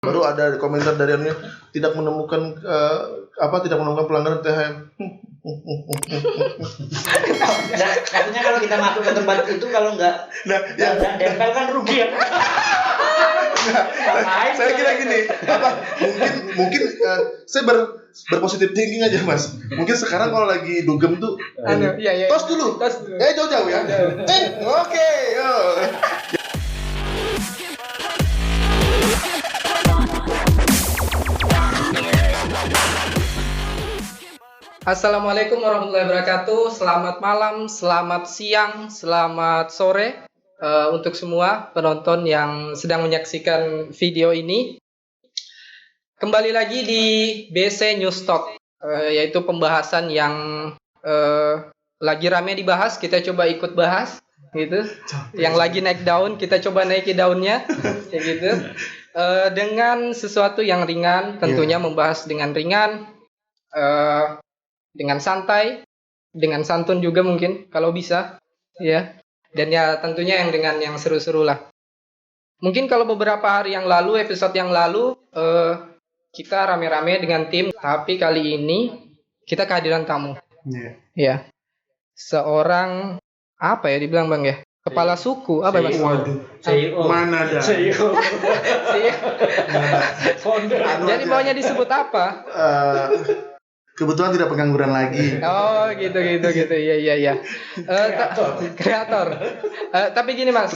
Baru ada komentar dari anunya tidak menemukan pelanggaran THM. Katanya kalau kita masuk ke tempat itu kalau nggak dempel kan rugi ya. Saya kira gini, mungkin saya berpositif thinking aja Mas. Mungkin sekarang kalau lagi dugem tuh, tos dulu. Jauh-jauh ya. Oke, yo. Assalamualaikum warahmatullahi wabarakatuh. Selamat malam, selamat siang, selamat sore untuk semua penonton yang sedang menyaksikan video ini. Kembali lagi di BC News Talk, yaitu pembahasan yang lagi rame dibahas. Kita coba ikut bahas, gitu. Yang lagi naik daun, kita coba naiki daunnya, kayak gitu. Dengan sesuatu yang ringan, tentunya membahas dengan ringan. Dengan santai, dengan santun juga mungkin kalau bisa, ya. Dan ya tentunya dengan yang seru-seru lah. Mungkin kalau beberapa hari yang lalu, episode yang lalu, kita rame-rame dengan tim, tapi kali ini kita kehadiran tamu. Ya. Seorang apa ya dibilang Bang ya? Kepala suku apa Mas? Waduh. Mana ada? CEO. Jadi maunya disebut apa? Kebetulan tidak pengangguran lagi. Oh gitu. Iya. Kreator. Tapi gini Mas.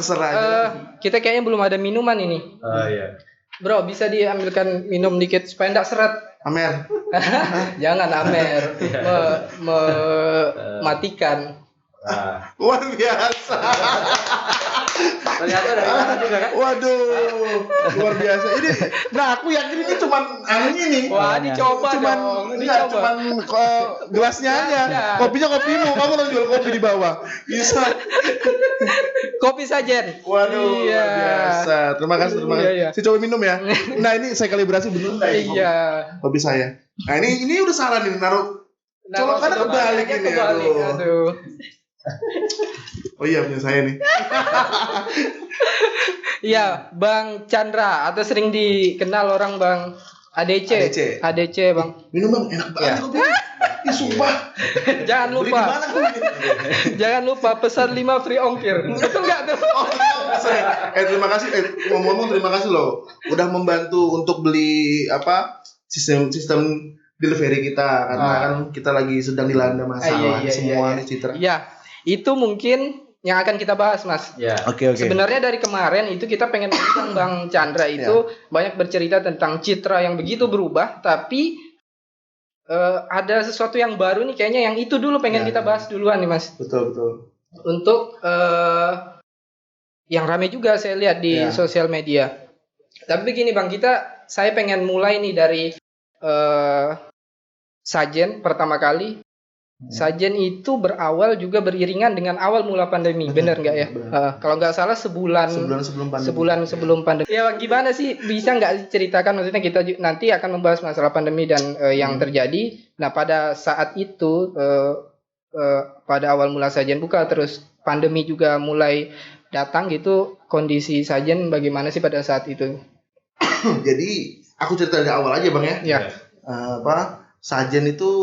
Kita kayaknya belum ada minuman ini. Oh iya. Bro, bisa diambilkan minum dikit supaya enggak seret. Amer. Jangan Amer. Matikan. Luar biasa. Ternyata dari mana juga kan? Waduh, luar biasa. Ini, aku yakin ini cuman anunya nih. Wah, dicoba cuman, dong. Enggak, cuman gelasnya aja. Kopinya kopimu, kamu lagi jual kopi di bawah. Bisa. Kopi sajen. Waduh, luar biasa. Terima kasih. Iya. Saya coba minum ya. Nah, ini saya kalibrasi bener enggak? Iya. Kopi saya. Nah, ini udah salah nih naruh. Colokannya kebalik ini. Aduh. Oh iya, punya saya nih. Iya, Bang Chandra atau sering dikenal orang Bang ADC Bang. Minum Bang, enak banget kopi. Ih, sumpah. Jangan lupa pesan 5 free ongkir. Betul enggak tuh? Terima kasih. Ngomong terima kasih loh. Udah membantu untuk beli sistem delivery kita karena kan kita lagi sedang dilanda masalah semua nih Citra. Iya. Itu mungkin yang akan kita bahas Mas. Ya. Oke. Sebenarnya dari kemarin itu kita pengen bilang Bang Chandra itu banyak bercerita tentang Citra yang begitu berubah, tapi ada sesuatu yang baru nih kayaknya yang itu dulu pengen kita bahas duluan nih Mas. Betul. Untuk yang rame juga saya lihat di sosial media. Tapi begini Bang, saya pengen mulai nih dari Sajen pertama kali. Sajen itu berawal juga beriringan dengan awal mula pandemi, benar nggak ya? Kalau nggak salah sebulan sebelum pandemi. Ya gimana sih, bisa nggak ceritakan, maksudnya kita nanti akan membahas masalah pandemi dan yang terjadi. Nah pada saat itu pada awal mula Sajen buka, terus pandemi juga mulai datang gitu, kondisi Sajen bagaimana sih pada saat itu? Jadi aku cerita dari awal aja Bang ya. Ya. Sajen itu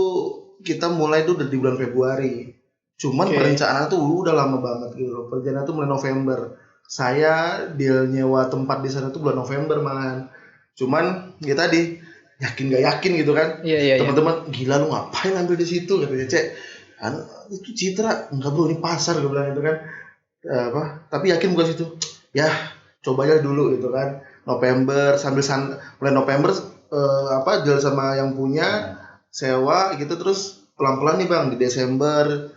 kita mulai tuh di bulan Februari. Cuman perencanaan tuh udah lama banget gitu loh. Perencanaan tuh mulai November. Saya deal nyewa tempat di sana tuh bulan November malahan. Cuman ya tadi yakin gak yakin gitu kan. Iya. Teman-teman, gila lu ngapain ambil di situ katanya, Cek. Kan itu Citra, enggak bro, ini pasar gue bilang gitu kan. Tapi yakin bukan situ. Ya, coba aja dulu gitu kan. November mulai November jual sama yang punya, sewa gitu, terus pelan-pelan nih Bang di Desember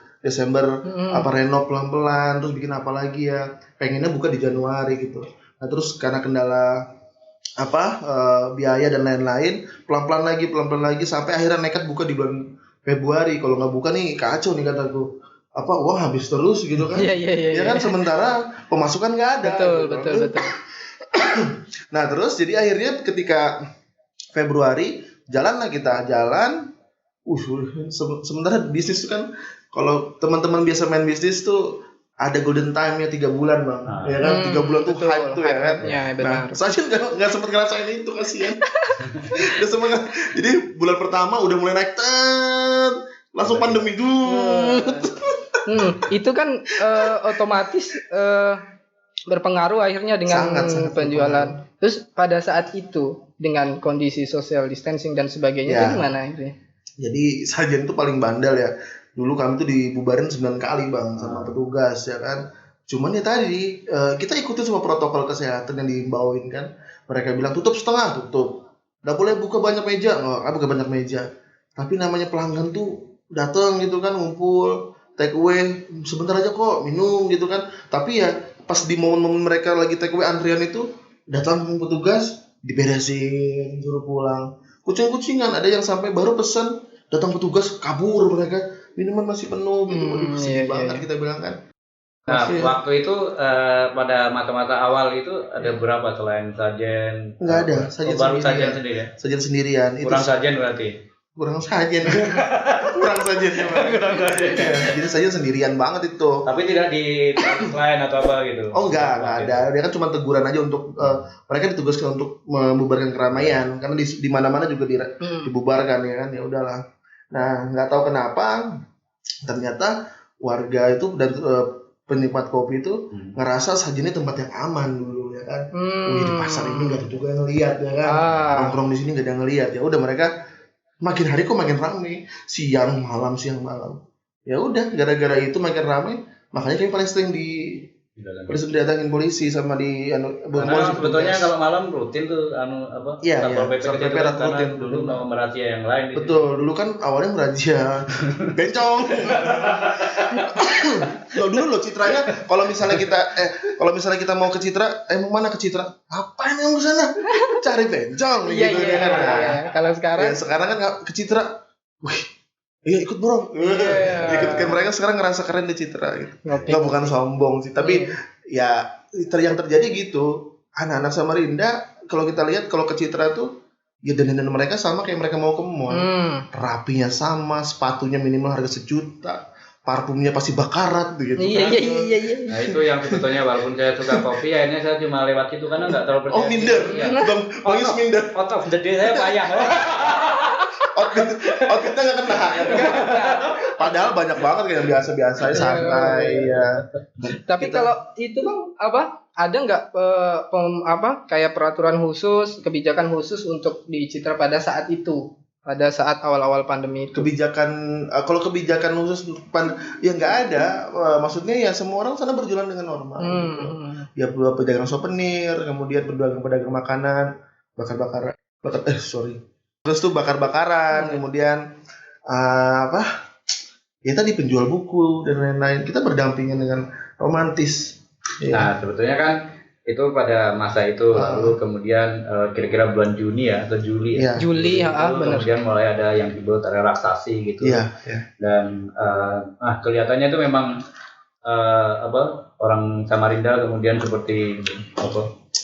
renov pelan-pelan, terus bikin apa lagi ya, pengennya buka di Januari gitu. Nah terus karena kendala biaya dan lain-lain, pelan-pelan lagi sampai akhirnya nekat buka di bulan Februari. Kalau nggak buka nih kacau nih kataku, uang habis terus gitu kan. Iya kan sementara pemasukan nggak ada. Betul. Nah terus jadi akhirnya ketika Februari jalan, sementara bisnis itu kan, kalau teman-teman biasa main bisnis tuh ada golden time-nya 3 bulan bang, ya kan 3 bulan tuh betul, hype tuh ya kan. hype-nya, benar. Nah, Sajen nggak sempat ngerasain itu kasihan. Udah sempat, jadi bulan pertama udah mulai naik langsung pandemi Itu kan otomatis berpengaruh akhirnya dengan sangat penjualan. Terus pada saat itu dengan kondisi social distancing dan sebagainya itu gimana itu? Jadi Sajen itu paling bandel ya. Dulu kami tuh dibubarin 9 kali bang sama petugas ya kan. Cuman ya tadi kita ikutin semua protokol kesehatan yang diimbauin kan. Mereka bilang tutup setengah, tutup. Nggak boleh buka banyak meja, buka banyak meja. Tapi namanya pelanggan tuh datang gitu kan, ngumpul, take away, sebentar aja kok minum gitu kan. Tapi ya pas di momen-momen mereka lagi take away antrian itu datang petugas diberesin, suruh pulang. Kucing-kucingan ada yang sampai baru pesan datang petugas kabur mereka. Minuman masih penuh gitu, sedih banget kita bilang kan. Nah, waktu itu pada mata-mata awal itu ada berapa selain Sajen? Enggak ada, Sajen baru sendirian. Sajen sendiri ya? Sajen sendirian. Kurang itu Sajen berarti? Kurang Sajen. Kurang Sajennya. Kurang Sajen. Jadi Sajen sendirian banget itu. Tapi tidak di lain atau apa gitu? Oh enggak ada. Dia kan cuma teguran aja untuk mereka ditugaskan untuk membubarkan keramaian karena di mana-mana juga dibubarkan ya kan. Ya udahlah. Nah, nggak tahu kenapa ternyata warga itu dan penikmat kopi itu ngerasa Sajen ini tempat yang aman dulu ya kan. Di pasar ini nggak ada juga yang ngelihat ya kan. Nongkrong di sini nggak ada yang ngelihat. Ya udah mereka makin hari kok makin ramai, siang malam. Ya udah gara-gara itu makin ramai, makanya kami paling sering didatangin polisi sama karena sebetulnya kalau malam rutin tuh Satpol PP karena dulu mau merazia yang lain. Betul, dulu kan awalnya merazia bencong. Dulu citranya kalau misalnya kita mau ke Citra, mau mana ke Citra? Apain yang ke sana? Cari bencong gitu kan. Kalau sekarang kan ke Citra. Wih, iya ikut bro. Ikut mereka sekarang ngerasa keren di Citra gitu. Nggak bukan sombong sih, tapi ya yang terjadi gitu. Anak-anak Samarinda kalau kita lihat kalau ke Citra tuh ya dandan mereka sama kayak mereka mau ke mall. Rapinya sama, sepatunya minimal harga 1 juta. Parfumnya pasti bakarat gitu. Iya. Nah itu yang sebetulnya walaupun saya suka kopi, akhirnya saya cuma lewat situ karena nggak terlalu percaya. Oh minder, Bang Is minder. Out of the day saya payah. Outfitnya nggak kena. Padahal banyak banget yang biasa-biasa santai ya. Tapi kalau itu bang ada nggak kayak peraturan khusus, kebijakan khusus untuk di Citra pada saat itu? Pada saat awal-awal pandemi itu. Kalau kebijakan khusus ya nggak ada. Maksudnya ya semua orang sana berjualan dengan normal. Gitu. Ya pedagang souvenir, kemudian pedagang makanan, Terus tuh bakar-bakaran, kemudian ya tadi penjual buku dan lain-lain. Kita berdampingan dengan romantis. Nah sebetulnya kan itu pada masa itu lalu kemudian kira-kira bulan Juni ya atau Juli ya. Juli benar. Kemudian mulai ada yang disebut relaksasi gitu. Dan kelihatannya itu memang orang Samarinda kemudian seperti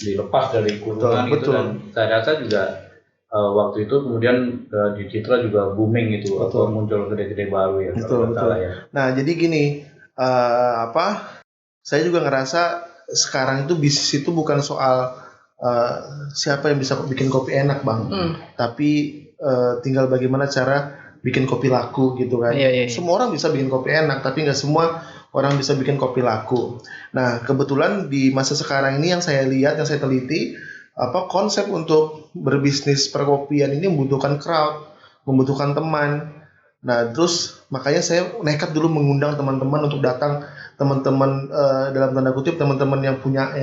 dilepas dari kurungan gitu. Dan saya rasa juga waktu itu kemudian di Citra juga booming gitu atau muncul gede-gede baru ya. Betul. Ya. Nah jadi gini saya juga ngerasa sekarang itu bisnis itu bukan soal siapa yang bisa bikin kopi enak bang, tapi tinggal bagaimana cara bikin kopi laku gitu kan. Semua orang bisa bikin kopi enak, tapi nggak semua orang bisa bikin kopi laku. Nah kebetulan di masa sekarang ini yang saya lihat, yang saya teliti, konsep untuk berbisnis perkopian ini membutuhkan crowd, membutuhkan teman. Nah terus makanya saya nekat dulu mengundang teman-teman untuk datang, teman-teman dalam tanda kutip teman-teman yang punya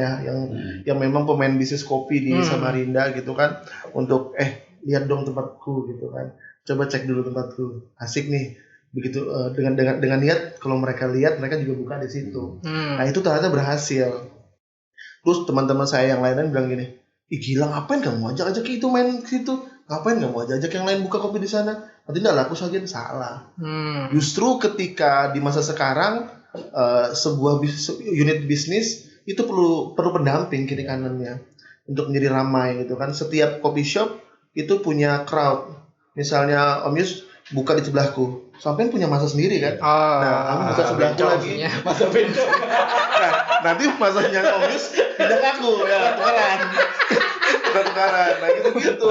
yang memang pemain bisnis kopi di Samarinda gitu kan, untuk lihat dong tempatku gitu kan, coba cek dulu tempatku asik nih begitu, dengan niat kalau mereka lihat mereka juga buka di situ. Nah itu ternyata berhasil. Terus teman-teman saya yang lain bilang gini, ih gila ngapain kamu ajak itu main ke situ, ngapain kamu ajak yang lain buka kopi di sana, nanti nggak laku saja. Salah. Justru ketika di masa sekarang sebuah unit bisnis itu perlu pendamping kiri kanannya untuk menjadi ramai gitu kan. Setiap coffee shop itu punya crowd. Misalnya Om Yus buka di sebelahku. Sampean punya masa sendiri kan? Nah, kamu buka sebelahku lagi. Masa bencong. Nah, nanti masanya Omis pindah ke aku ya, tukaran. Nah, gitu-gitu.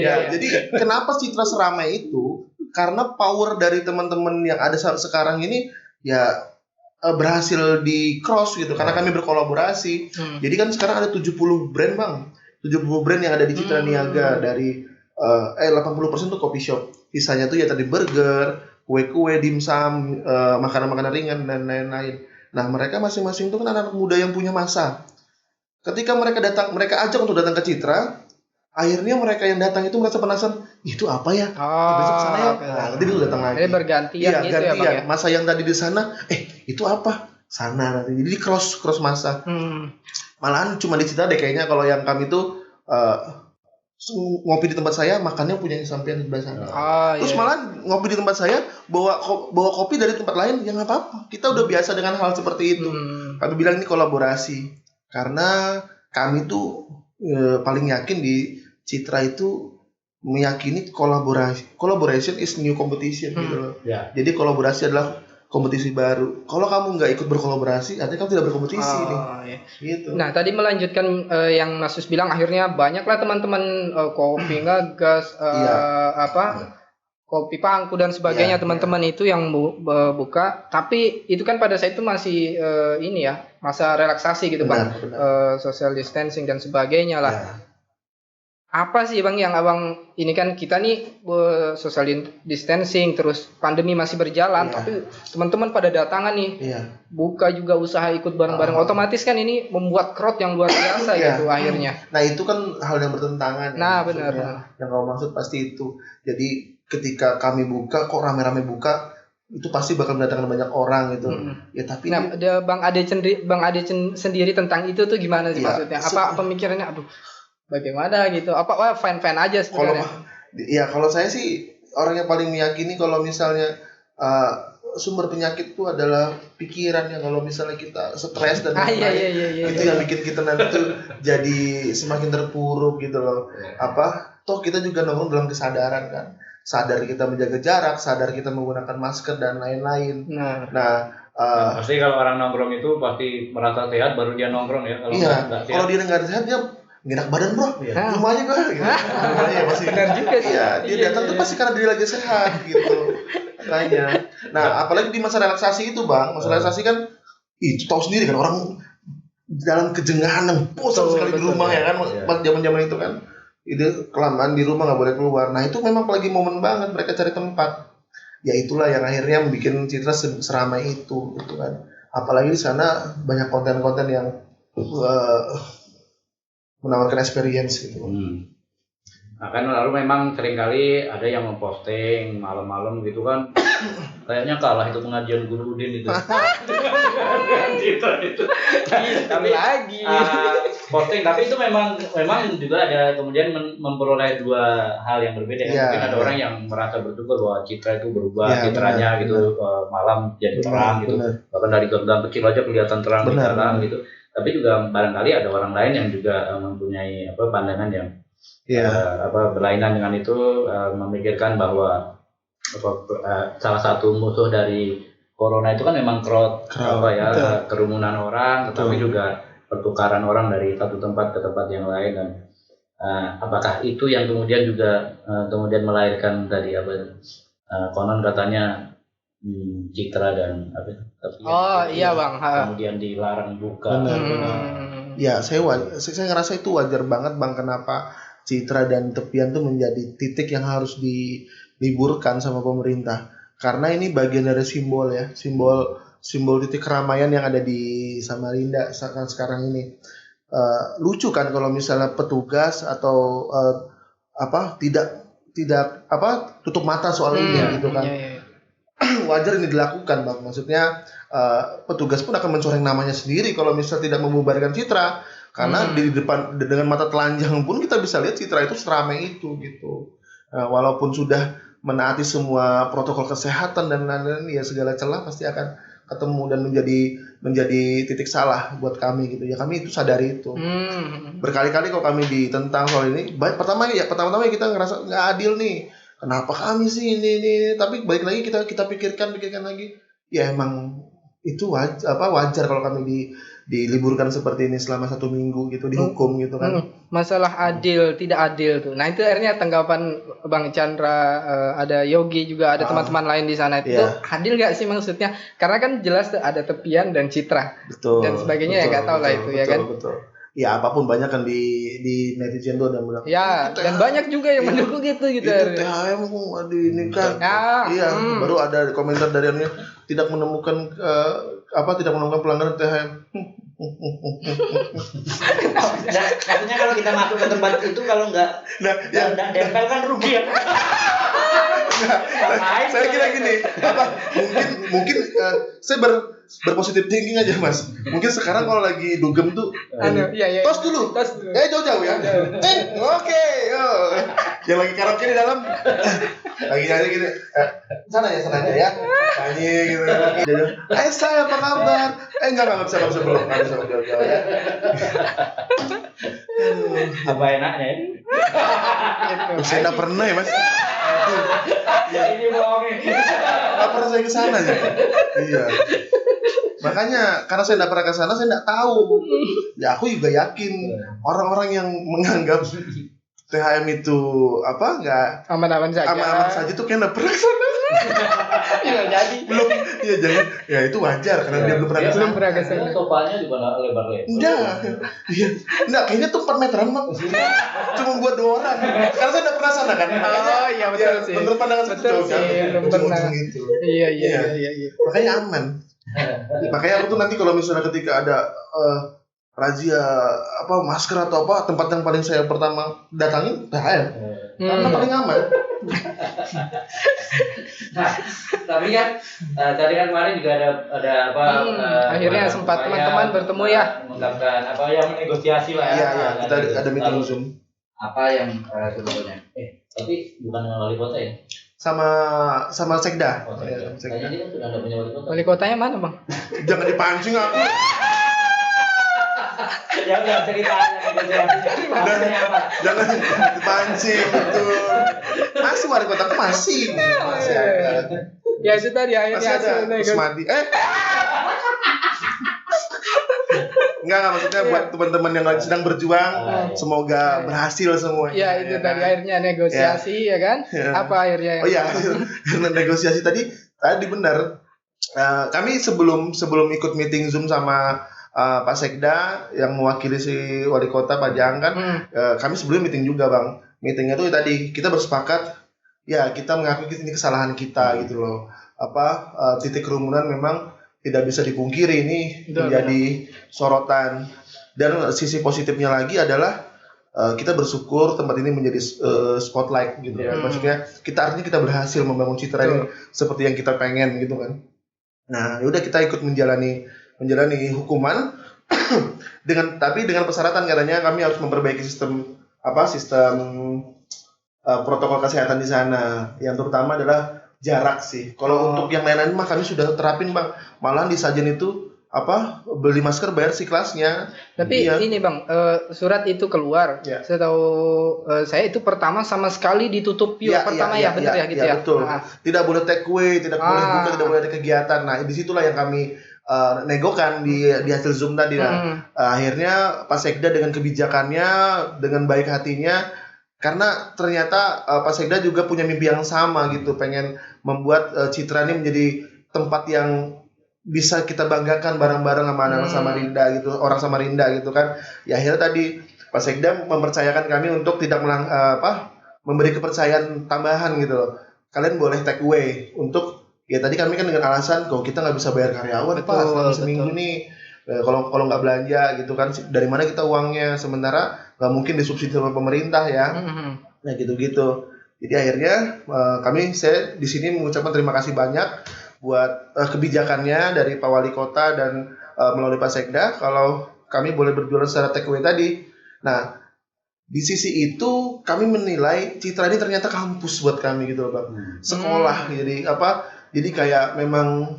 Ya, jadi kenapa Citra seramai itu? Karena power dari teman-teman yang ada sekarang ini ya berhasil di cross gitu karena kami berkolaborasi. Jadi kan sekarang ada 70 brand, Bang. 70 brand yang ada di Citra Niaga dari 80% tuh coffee shop. Sisanya tuh ya tadi burger, kue-kue, dimsum, makanan-makanan ringan dan lain-lain. Nah, mereka masing-masing itu kan anak muda yang punya masa. Ketika mereka ajak untuk datang ke Citra, akhirnya mereka yang datang itu merasa penasaran, itu apa ya? Besok sana ya. Nah, nanti dulu datang lagi. Jadi bergantian gitu gantian. ya, Bang ya. Masa yang tadi di sana, itu apa? Sana nanti. Jadi cross masa. Malahan cuma di Citra deh kayaknya kalau yang kami tuh ngopi di tempat saya, makannya punya sampean di sebelah sana. Terus malah ngopi di tempat saya, bawa kopi dari tempat lain, ya nggak apa-apa. Kita udah biasa dengan hal seperti itu. Kami bilang ini kolaborasi, karena kami tuh paling yakin di Citra itu meyakini collaboration is new competition gitu loh. Jadi kolaborasi adalah kompetisi baru. Kalau kamu nggak ikut berkolaborasi, artinya kamu tidak berkompetisi nih. Gitu. Nah, tadi melanjutkan yang Mas Sus bilang, akhirnya banyaklah teman-teman kopi ngegas, kopi pangku dan sebagainya, teman-teman itu yang buka. Tapi itu kan pada saat itu masih masa relaksasi gitu, Bang. Social distancing dan sebagainya lah. Apa sih, Bang, yang Abang ini kan kita nih social distancing terus pandemi masih berjalan, tapi teman-teman pada datangan nih, buka juga usaha ikut bareng-bareng, otomatis kan ini membuat crowd yang luar biasa gitu akhirnya. Nah, itu kan hal yang bertentangan. Nah, benar. Yang kamu maksud pasti itu. Jadi ketika kami buka kok rame-rame buka, itu pasti bakal mendatangkan banyak orang gitu. Ya tapi Bang Ade sendiri tentang itu tuh gimana sih maksudnya? Apa pemikirannya? Aduh, bagaimana gitu? Apa fan aja sebenarnya? Kalau saya sih orang yang paling meyakini kalau misalnya sumber penyakit itu adalah pikiran ya. Kalau misalnya kita stres dan lain-lain, itu yang bikin kita nanti tuh jadi semakin terpuruk gitu loh. Toh kita juga nongkrong dalam kesadaran kan. Sadar kita menjaga jarak, sadar kita menggunakan masker dan lain-lain. Pasti kalau orang nongkrong itu pasti merasa sehat baru dia nongkrong ya. Kalau dia nggak sehat dia enak badan bro, rumahnya kok gitu. Rumahnya pasti. Benar juga sih. Dia datang tuh pasti karena dia lagi sehat gitu. Makanya. Nah, apalagi di masa relaksasi itu, Bang. Masa relaksasi kan itu tahu sendiri kan orang dalam kejengahan yang bosan sekali di rumah ya kan. Zaman-zaman itu kan. Itu kelamaan di rumah nggak boleh keluar. Nah, itu memang lagi momen banget mereka cari tempat. Ya itulah yang akhirnya membuat Citra seramai itu gitu kan. Apalagi di sana banyak konten-konten yang menawarkan experience gitu. Nah, kan lalu memang seringkali ada yang memposting malam-malam gitu kan, kayaknya kalah itu pengajian Guru Udin itu. Itu. Tapi lagi posting, tapi itu memang juga ada kemudian memperoleh dua hal yang berbeda. Mungkin ada orang yang merasa bersyukur bahwa Citra itu berubah citranya gitu, malam jadi terang gitu. Bahkan dari gang kecil aja kelihatan terang di jalan gitu. Tapi juga barangkali ada orang lain yang juga mempunyai pandangan yang berlainan dengan itu, memikirkan bahwa salah satu musuh dari corona itu kan memang crowd. Kerumunan orang, tetapi juga pertukaran orang dari satu tempat ke tempat yang lain. Dan apakah itu yang kemudian juga kemudian melahirkan tadi konon katanya Citra dan Bang. Kemudian dilarang buka. Ya, saya ngerasa itu wajar banget, Bang. Kenapa Citra dan Tepian tuh menjadi titik yang harus diliburkan sama pemerintah? Karena ini bagian dari simbol ya, simbol titik keramaian yang ada di Samarinda sekarang ini. Lucu kan kalau misalnya petugas atau tidak tutup mata soal ini gitu kan. Wajar ini dilakukan, Bang. Maksudnya petugas pun akan mencoreng namanya sendiri kalau misalnya tidak membubarkan Citra. Karena di depan dengan mata telanjang pun kita bisa lihat Citra itu seramai itu gitu. Walaupun sudah menaati semua protokol kesehatan dan lain-lain, ya segala celah pasti akan ketemu dan menjadi titik salah buat kami gitu. Ya kami itu sadari itu. Berkali-kali kalau kami ditentang soal ini, pertama kita ngerasa nggak adil nih. kenapa kami sih ini. Tapi balik lagi kita pikirkan lagi, ya emang itu wajar kalau kami diliburkan seperti ini selama 1 minggu gitu, dihukum gitu kan. Masalah adil tidak adil tuh. Nah itu akhirnya tanggapan Bang Chandra, ada Yogi juga, ada teman-teman lain di sana itu adil nggak sih maksudnya? Karena kan jelas tuh ada tepian dan citra dan sebagainya, ya nggak tahu lah itu ya kan. Betul. Ya apapun banyak kan di netizen tuh ada bilang. Ya dan banyak juga yang mendukung gitu. Itu THM ini kan. Baru ada komentar dari annya tidak menemukan pelanggaran THM. Maksudnya kalau kita masuk ke tempat itu kalau nggak nempel kan rugi ya. Saya kira gini, mungkin saya berpositif thinking aja Mas. Mungkin sekarang kalau lagi dugem tuh tos dulu. Jauh-jauh ya. Oke. Yang lagi karaoke di dalam lagi nyanyi gini. Sana aja ya. Nyanyi gitu. Saya apa kabar? Enggak bisa belum. Jauh-jauh ya. Apa enaknya ya? Saya enggak pernah ya Mas. Ini bohongin. Enggak pernah saya ke sana ya. Iya. Makanya karena saya enggak pernah ke sana, saya enggak tahu. Ya aku juga yakin orang-orang yang menganggap THM itu enggak aman-aman saja tuh kayak enggak pernah ke sana. Belum jadi. Ya itu wajar karena dia belum pernah ke sana. Topannya juga lebar-lebar. Enggak, kayaknya tuh 4 meteran Bang. Cuma buat 2 orang. Karena saya enggak pernah sana kan. Oh iya betul sih. Menurut pandangan saya betul sih, belum pernah. Gitu. Iya. Makanya aman. Makanya aku tuh nanti kalau misalnya ketika ada razia masker atau tempat yang paling saya pertama datangin THM. Karena paling aman. Nah, tapi kan tadi kan kemarin juga ada akhirnya sempat teman-teman bertemu ya, mengungkapkan yang negosiasi lah ya. Iya, kita ada meeting Zoom. Apa yang sebetulnya? Tapi bukan dengan wali kota ya? Sama Sekda. Sekda. Tadi kan sudah ada punya wali kota. Wali kotanya mana Bang? Jangan dipancing aku. Jangan ceritanya jangan dipancing betul. Masih wali kota masih ada. Ya sudah di akhirnya masih ada Usmadi. Enggak maksudnya buat teman-teman yang lagi sedang berjuang, semoga berhasil semuanya. Ya itu tadi akhirnya negosiasi ya kan? Apa akhirnya? Karena negosiasi tadi benar. Kami sebelum ikut meeting Zoom sama Pak Sekda yang mewakili si wali kota Pak Jang kan, kami sebelum meeting juga Bang. Meetingnya tuh tadi kita bersepakat, ya kita mengakui ini kesalahan kita gitu loh. Titik kerumunan memang tidak bisa dipungkiri, ini menjadi sorotan. Dan sisi positifnya lagi adalah kita bersyukur tempat ini menjadi spotlight gitu kan. Maksudnya artinya kita berhasil membangun citra ini seperti yang kita pengen gitu kan. Nah, yaudah kita ikut menjalani hukuman dengan persyaratan katanya kami harus memperbaiki sistem protokol kesehatan di sana. Yang terutama adalah jarak sih. Kalau untuk yang lain-lain mah kami sudah terapin Bang. Malahan di sajen itu beli masker bayar si kelasnya. Tapi ini Bang, surat itu keluar. Saya tahu saya itu pertama sama sekali ditutup benar ya gitu ya. Betul. Tidak boleh take away, tidak boleh buka, tidak boleh ada kegiatan. Nah, disitulah yang kami negokan di hasil Zoom tadi. Akhirnya Pak Sekda dengan kebijakannya, dengan baik hatinya, karena ternyata Pak Sekda juga punya mimpi yang sama gitu, pengen membuat Citra ini menjadi tempat yang bisa kita banggakan bareng-bareng sama anak Samarinda gitu, orang Samarinda gitu kan. Ya akhirnya tadi Pak Sekda mempercayakan kami untuk tidak memberi kepercayaan tambahan gitu loh. Kalian boleh take away untuk tadi kami kan dengan alasan kalau kita nggak bisa bayar karyawan Pak selama seminggu nih, kalau nggak belanja gitu kan, dari mana kita uangnya, sementara nggak mungkin disubsidi oleh pemerintah ya. Nah gitu. Jadi akhirnya saya di sini mengucapkan terima kasih banyak buat kebijakannya dari Pak Wali Kota dan melalui Pak Sekda kalau kami boleh berjualan secara take away tadi. Nah di sisi itu kami menilai Citra ini ternyata kampus buat kami gitu loh Bang. Sekolah jadi kayak memang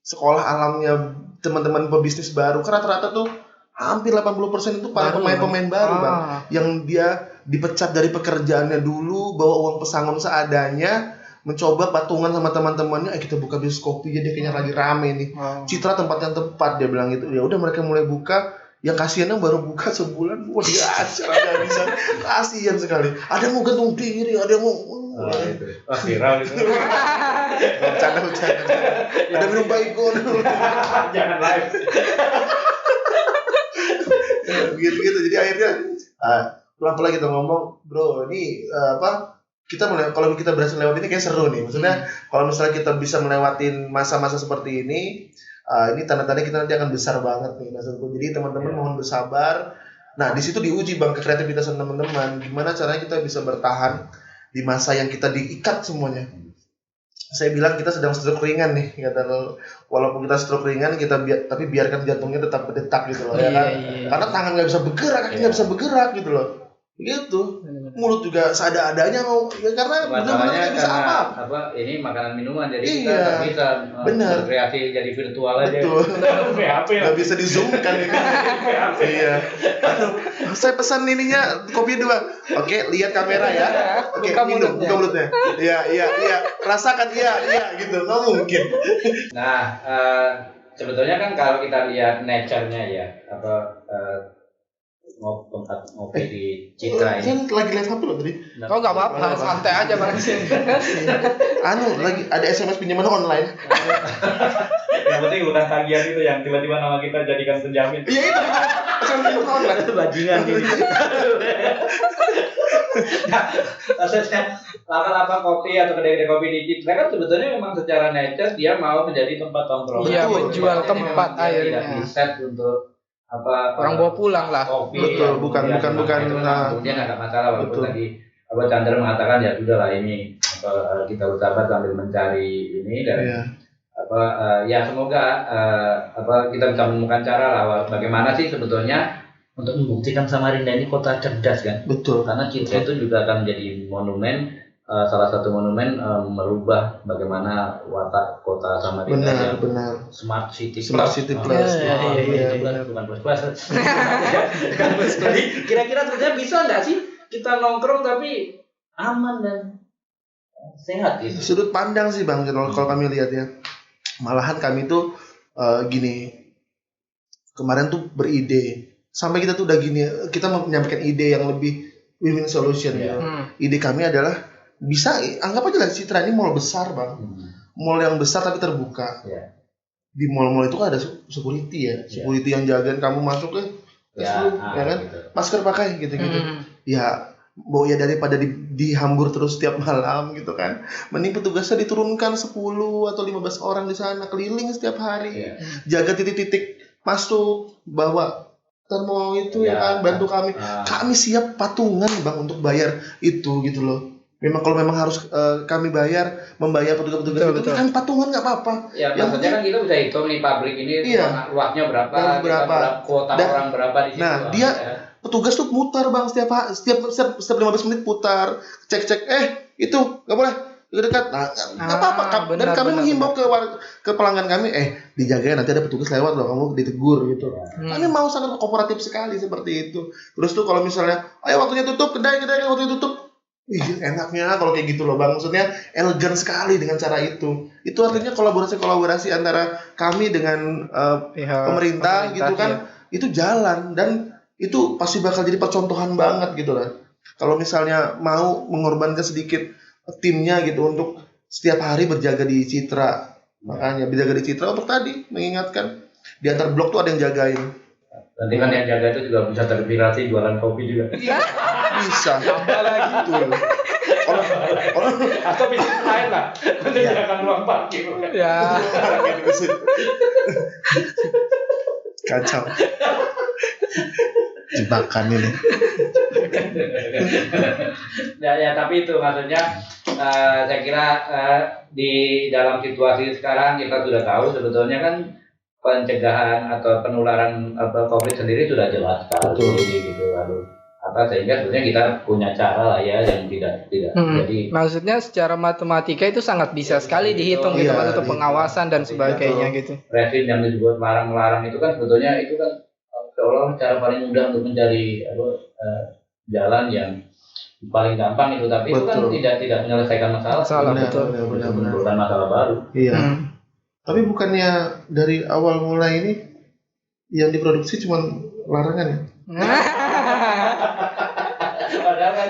sekolah alamnya teman-teman pebisnis baru. Karena rata-rata tuh hampir 80% itu para pemain-pemain baru Bang. Yang dia dipecat dari pekerjaannya dulu, bawa uang pesangon seadanya, mencoba patungan sama teman-temannya, kita buka bisnis kopi jadi kayaknya lagi rame nih. Citra tempat yang tepat, dia bilang gitu. Ya udah mereka mulai buka. Yang kasihannya baru buka sebulan, wah dia acaranya bisa, kasihan sekali. Ada yang mau gantung diri, ada yang mau viral itu. bercanda. Ada minum baygon. Jangan live. Gitu. Jadi akhirnya pelan-pelan kita ngomong, bro, ini kita kalau kita berhasil lewat ini kayak seru nih. Maksudnya kalau misalnya kita bisa melewatin masa-masa seperti ini tanda-tanda kita nanti akan besar banget nih maksudku. Jadi teman-teman mohon bersabar. Nah di situ diuji bang kreativitas teman-teman. Gimana caranya kita bisa bertahan di masa yang kita diikat semuanya. Saya bilang kita sedang stroke ringan nih, walaupun kita stroke ringan tapi biarkan jantungnya tetap berdetak gitu loh ya kan. Karena tangan nggak bisa bergerak, kaki nggak bisa bergerak gitu loh. Gitu. Mulut juga seada-adanya mau ya karena benar-benar nggak bisa apa. Ini makanan minuman jadi kita nggak bisa berkreasi jadi virtual aja. Betul. PHP nggak bisa di zoom kan ini. Iya. Saya pesan ininya kopi 2. Oke, lihat kamera ya. Oke, minum, buka mulutnya. Iya. Rasakan iya gitu. Nggak mungkin. Nah, sebetulnya kan kalau kita lihat nature-nya ya tempat ngopi di Citra ini. Saya lagi lihat HP loh tadi. Oh nggak apa-apa, santai aja bang. Lagi ada SMS pinjaman online. Yang penting bukan tagihan itu yang tiba-tiba nama kita jadikan penjamin. Iya itu. SMS pinjaman online. Bajingan ini. Nah, maksudnya lapak-lapak kopi atau kedai-kedai kopi di Citra kan sebetulnya memang secara nature dia mau menjadi tempat tongkrongan. Iya, menjual tempat akhirnya. Tidak di-set untuk orang bawa pulang lah. Kopi, betul, bukan. Kemudian ada masalah walaupun tadi Chandra mengatakan ya sudahlah ini kita bersahabat sambil mencari ini dan ya semoga kita bisa menemukan cara lah bagaimana sih sebetulnya untuk membuktikan Samarinda ini kota cerdas kan. Betul. Karena Citra itu juga akan menjadi monumen. Salah satu monumen merubah bagaimana watak kota Samarinda. Benar. Smart City Plus. Iya. Bukan plus. Jadi kira-kira sebenarnya bisa nggak sih kita nongkrong tapi aman dan sehat gitu? Sudut pandang sih bang, kalau kami lihat ya. Malahan kami tuh gini. Kemarin tuh beride. Sampai kita tuh udah gini, kita menyampaikan ide yang lebih win-win solution. Ide kami adalah bisa anggap aja lah Citra ini mall besar bang, mall yang besar tapi terbuka. Di mall-mall itu kan ada security ya, security yang jagain kamu masuk ya kan, gitu. Masker pakai gitu. Ya daripada dihambur terus setiap malam gitu kan, mending petugasnya diturunkan 10 atau 15 orang di sana keliling setiap hari, jaga titik-titik masuk, bawa termo itu ya kan, bantu kami. Kami siap patungan bang untuk bayar itu gitu loh. Kalau memang harus kami membayar petugas-petugas itu kan patungan nggak apa-apa. Ya maksudnya kan kita bisa hitung nih pabrik ini luasnya berapa, kuota orang berapa di situ. Nah dia petugas tuh mutar bang setiap 15 menit putar cek itu nggak boleh dekat. Nah nggak apa-apa. Dan kami menghimbau ke pelanggan kami dijagain, nanti ada petugas lewat loh, kamu ditegur gitu. Kami mau sangat kooperatif sekali seperti itu. Terus tuh kalau misalnya waktunya tutup kedai waktunya tutup. Enaknya kalau kayak gitu loh bang, maksudnya elegan sekali dengan cara itu. Itu artinya kolaborasi antara kami dengan pemerintah gitu kan, itu jalan dan itu pasti bakal jadi percontohan banget gitu lah. Kalau misalnya mau mengorbankan sedikit timnya gitu untuk setiap hari berjaga di Citra, makanya berjaga di Citra untuk tadi mengingatkan di antar blok tuh ada yang jagain. Nanti kan yang jaga itu juga bisa terinspirasi jualan kopi juga. Bisa. Tambah lagi tuh. Atau bisnis lain lah. Menyediakan ruang parkir. Ya. Kacau. Jebakan ini. Ya tapi itu maksudnya saya kira di dalam situasi sekarang kita sudah tahu sebetulnya kan pencegahan atau penularan COVID sendiri sudah jelas sekali gitu lalu sehingga sebenarnya kita punya cara lah ya yang tidak jadi maksudnya secara matematika itu sangat bisa sekali dihitung gitu untuk pengawasan dan sebagainya gitu. Rezim yang disebut melarang itu kan sebetulnya itu kan seolah cara paling mudah untuk mencari jalan yang paling gampang itu, tapi itu kan tidak menyelesaikan masalah. Betul. Menimbulkan masalah baru. Iya. Tapi bukannya dari awal mulai ini yang diproduksi cuma larangan ya? Padahal kan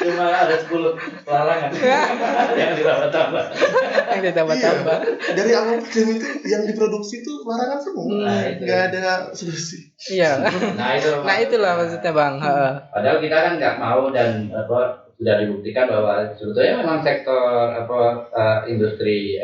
cuma ada 10 larangan yang ditambah-tambah. Dari awal film itu yang diproduksi itu larangan semua. Nggak ada solusi. Iya. Nah itulah maksudnya Bang. Padahal kita kan nggak mau dan sudah dibuktikan bahwa sebetulnya memang sektor industri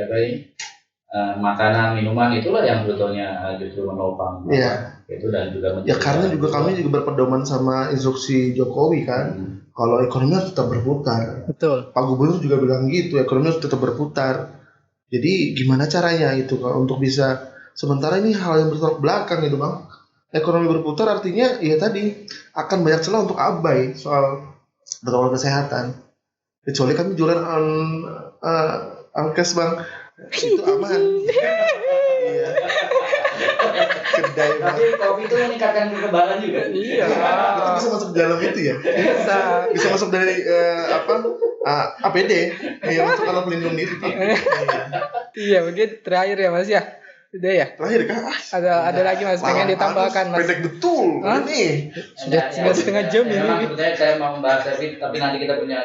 makanan minuman itulah yang sebetulnya justru menopang. Iya. Itu dan juga ya karena juga kami juga berpedoman sama instruksi Jokowi kan. Kalau ekonomi harus tetap berputar. Betul. Pak Gubernur juga bilang gitu, ekonomi harus tetap berputar. Jadi gimana caranya itu untuk bisa, sementara ini hal yang bertolak belakang gitu Bang. Ekonomi berputar artinya ya tadi akan banyak celah untuk abai soal protokol kesehatan. Kecuali kami jualan alkes Bang, itu aman. Iya. Kedai Bang. Tapi kopi itu meningkatkan kekebalan juga. Iya. Itu bisa masuk dalam itu ya. Bisa masuk dari APD yang untuk alat pelindung diri. Iya, begitu terakhir ya Mas ya. Sudah ya? Terakhir kah? Ada lagi Mas pengen ditambahkan Mas. Pendek betul. Ini sudah setengah jam ini. Memang sebetulnya saya mau membahas tapi nanti kita punya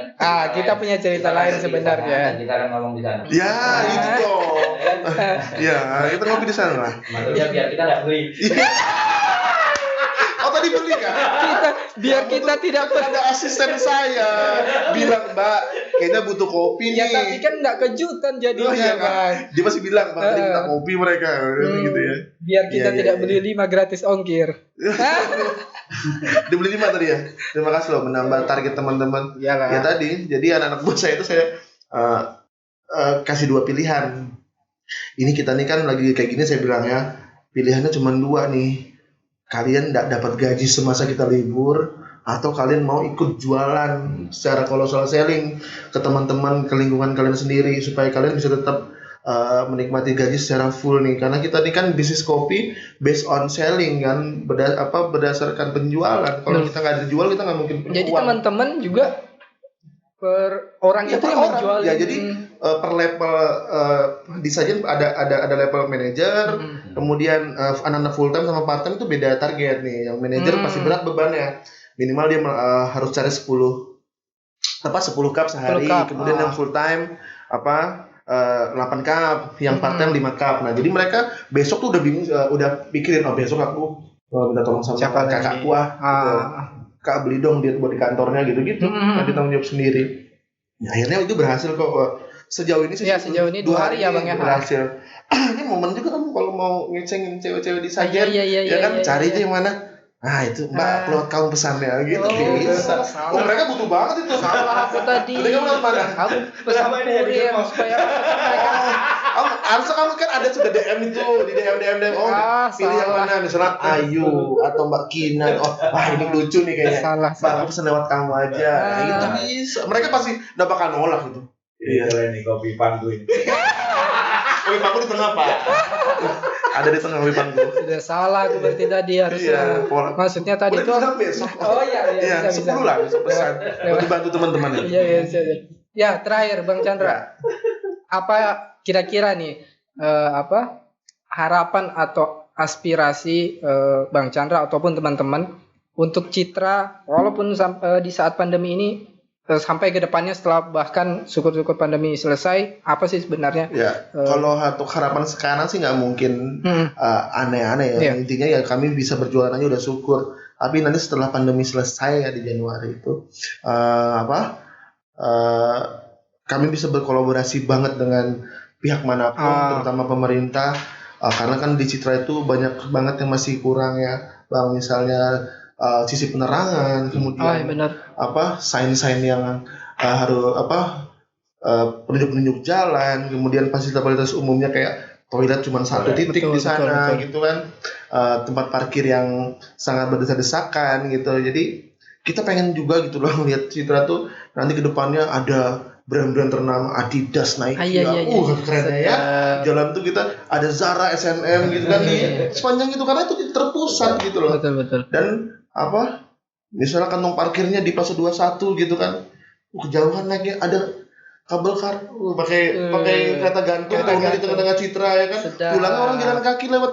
kita punya cerita lain sebenarnya. Kita akan ngomong di sana. Ya, itu dong. Ya, kita ngopi di sana lah. Maksudnya biar kita nggak beli. Oh tadi beli kan? Biar kita tidak ada asisten saya bilang Mbak, kayaknya butuh kopi nih. Ya tapi kan nggak kejutan jadinya iya, kan? Bang. Dia masih bilang Bang, tadi minta kopi mereka, gitu ya. Biar kita tidak beli 5 gratis ongkir. Dia beli 5 tadi ya. Terima kasih loh menambah target teman-teman. Ya tadi, jadi anak-anak buah saya itu saya kasih 2 pilihan. Ini kita nih kan lagi kayak gini saya bilang ya, pilihannya cuma 2 nih. Kalian tidak dapat gaji semasa kita libur, atau kalian mau ikut jualan secara colossal selling ke teman-teman, ke lingkungan kalian sendiri supaya kalian bisa tetap menikmati gaji secara full nih. Karena kita ini kan bisnis kopi based on selling kan, berdasarkan penjualan. Kalau kita nggak ada jual, kita nggak mungkin uang. Jadi teman-teman juga per orang itu yang menjual. Ya jadi per level di Sajen ada level manajer, kemudian anak-anak full time sama part time itu beda target nih. Yang manajer pasti berat bebannya. Minimal dia harus cari 10 cup sehari, kemudian yang full time 8 cup, yang part time 5 cup. Nah, jadi mereka besok tuh udah bingung, udah pikirin besok aku minta tolong sama kakakku Kak beli dong dia buat di kantornya gitu-gitu. Nanti tanggung jawab sendiri. Ya, akhirnya itu berhasil kok. Sejauh ini sejauh ini 2 hari ya Bang ya. Berhasil. Ini momen juga kamu kalau mau ngecengin cewek-cewek di Sajen, ya kan cari aja yang mana. Nah itu Mbak, keluar kamu pesannya gitu. Bisa. Mereka butuh banget itu. Salah aku tadi. Jadi kamu mana? Aku pesan kurir supaya mereka. Harusnya kamu kan ada sudah DM itu di DM. Pilih yang mana? Misalnya Ayu atau Mbak Kinan. Wah ini lucu nih kayaknya. Salah. Mbak pesan lewat kamu aja. Nah, itu bisa. Mereka pasti nggak bakal nolak gitu. Iya ini kopi pangku ini. Kopi pangku di tengah Pak. Ada di tengah kopi pangku. Sudah salah aku berarti tadi harusnya. Maksudnya tadi itu. Besok. Oh iya. 10 lah besok pesan. Untuk bantu teman-teman ini. Iya. Ya terakhir Bang Chandra. Apa kira-kira nih harapan atau aspirasi Bang Chandra ataupun teman-teman untuk Citra walaupun di saat pandemi ini sampai ke depannya setelah bahkan syukur-syukur pandemi selesai, apa sih sebenarnya? Ya, kalau untuk harapan sekarang sih nggak mungkin aneh-aneh ya. Intinya ya kami bisa berjualan aja udah syukur. Tapi nanti setelah pandemi selesai ya di Januari itu kami bisa berkolaborasi banget dengan pihak manapun, terutama pemerintah. Karena kan di Citra itu banyak banget yang masih kurang ya, Bang. Misalnya sisi penerangan, kemudian sign-sign yang harus penunjuk-penunjuk jalan, kemudian fasilitas umumnya kayak toilet cuma satu titik di sana gitu kan, tempat parkir yang sangat berdesak-desakan gitu. Jadi kita pengen juga gitu loh melihat Citra tuh nanti ke depannya ada brand-brand ternama Adidas, Nike, keren ya. Jalan tuh kita ada Zara, S&M gitu kan di sepanjang itu karena itu terpusat gitu loh. Betul. Dan Misalnya kantong parkirnya di fase 21 gitu kan. Kejauhan naiknya ada kabel kar, pakai kereta gantung turun di tengah-tengah Citra ya kan. Pulangnya orang jalan kaki lewat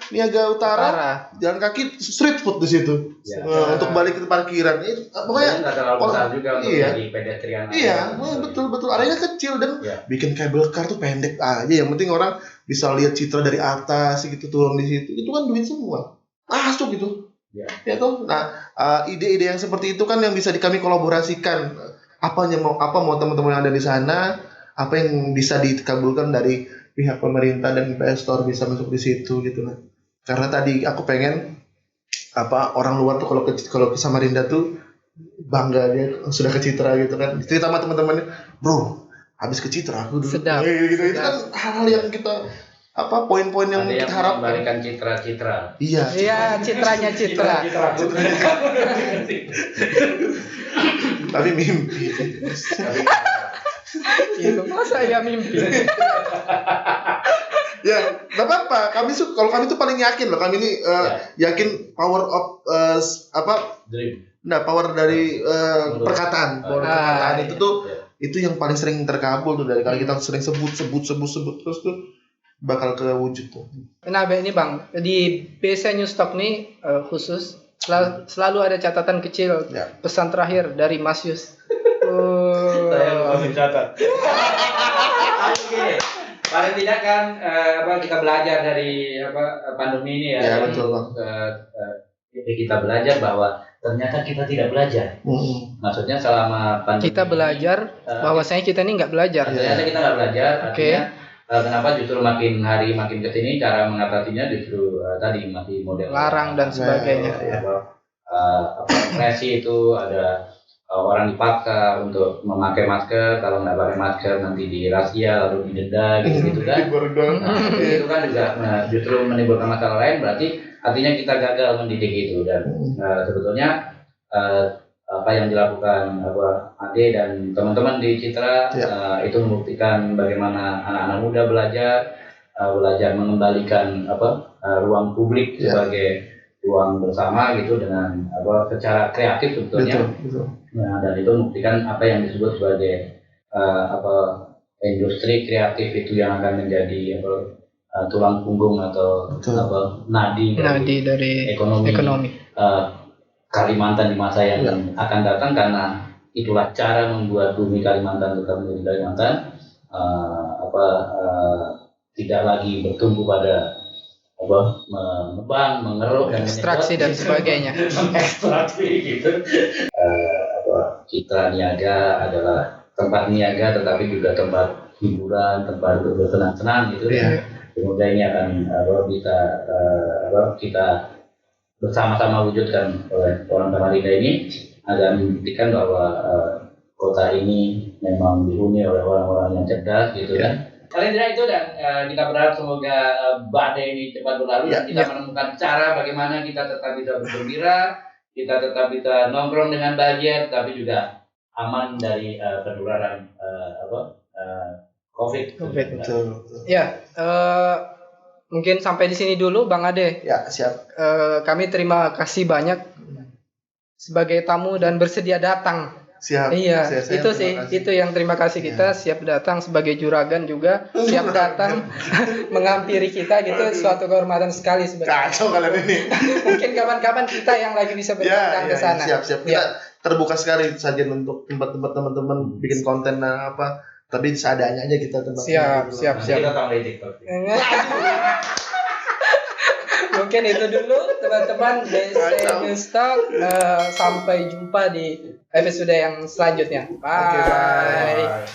Niaga Utara. Jalan kaki street food di situ. Ya, untuk balik ke parkiran. Pokoknya enggak terlalu besar juga untuk jadi pedestrian. Iya, betul. Areanya kecil dan bikin kabel kar tuh pendek aja. Yang penting orang bisa lihat Citra dari atas gitu, turun di situ. Itu kan duit semua. Masuk gitu. Ya toh. Nah, ide-ide yang seperti itu kan yang bisa kami kolaborasikan. Apa mau teman-teman yang ada di sana, apa yang bisa dikabulkan dari pihak pemerintah dan investor bisa masuk di situ gitu lah. Karena tadi aku pengen orang luar tuh kalau ke Samarinda tuh bangga dia sudah ke Citra gitu kan. Cerita sama teman-temannya, "Bro, habis ke Citra aku dulu." Gitu. Itu kan hal-hal yang kita poin-poin yang kita harapkan. Membalikan Citra. Iya, citranya Citra. Tapi mimpi. Itu masa ya mimpi. Ya, nggak apa-apa. Kalau kami tuh paling yakin loh. Kami ini yakin power of dream. Nah, power dari perkataan. Perkataan itu tuh itu yang paling sering terkabul tuh dari kali kita sering sebut terus tuh bakal kewujud tuh. Nah, ini Bang, di BC News Talk nih khusus selalu ada catatan kecil, pesan terakhir dari Mas Yus. Saya mau mencatat. Paling tidak kan kita belajar dari pandemi ini ya. Ya, betul Bang. Kita belajar bahwa ternyata kita tidak belajar. Maksudnya selama pandemi kita belajar bahwasanya kita ini nggak belajar. Ternyata kita nggak belajar. Artinya kenapa justru makin hari makin kesini cara mengatasinya justru tadi masih model larang dan sebagainya. Represi itu ada orang dipaksa untuk memakai masker, kalau nggak pakai masker nanti dirazia lalu didenda gitu kan. Itu kan juga justru menimbulkan masalah lain, berarti artinya kita gagal mendidik itu. Dan sebetulnya apa yang dilakukan Ade dan teman-teman di Citra itu membuktikan bagaimana anak-anak muda belajar mengembalikan ruang publik sebagai ruang bersama gitu dengan secara kreatif sebetulnya. Betul. Nah, dan itu membuktikan apa yang disebut sebagai industri kreatif itu yang akan menjadi tulang punggung atau nadi dari ekonomi. Kalimantan di masa yang akan datang, karena itulah cara membuat bumi Kalimantan tetap menjadi Kalimantan, tidak lagi bertumbuh pada menebang, mengeruk dan ekstraksi dan sebagainya. Ekstraksi gitu. Citra Niaga adalah tempat niaga tetapi juga tempat hiburan, tempat bersenang-senang gitu. Semoga ini akan kita bersama-sama wujudkan oleh orang Samarinda ini agar membuktikan bahwa kota ini memang dihuni oleh orang-orang yang cerdas gitu kan. Paling tidak itu, dan kita berharap semoga badai ini cepat berlalu dan kita menemukan cara bagaimana kita tetap bisa bergembira, kita tetap bisa nongkrong dengan bahagia, tapi juga aman dari penularan COVID. Betul. Ya, mungkin sampai di sini dulu Bang Ade. Ya, siap. Kami terima kasih banyak sebagai tamu dan bersedia datang. Siap. Iya, itu yang terima kasih kita, siap datang sebagai juragan juga, siap datang menghampiri kita gitu, suatu kehormatan sekali sebenarnya. Kacau kalian ini. Mungkin kapan-kapan kita yang lagi bisa berdatang ke sana. Siap. Kita terbuka sekali saja untuk tempat-tempat teman-teman bikin konten tapi seadanya aja kita tempat. Siap. Kita tahu di TikTok. Mungkin itu dulu teman-teman BC News Talk. Sampai jumpa di episode yang selanjutnya. Bye.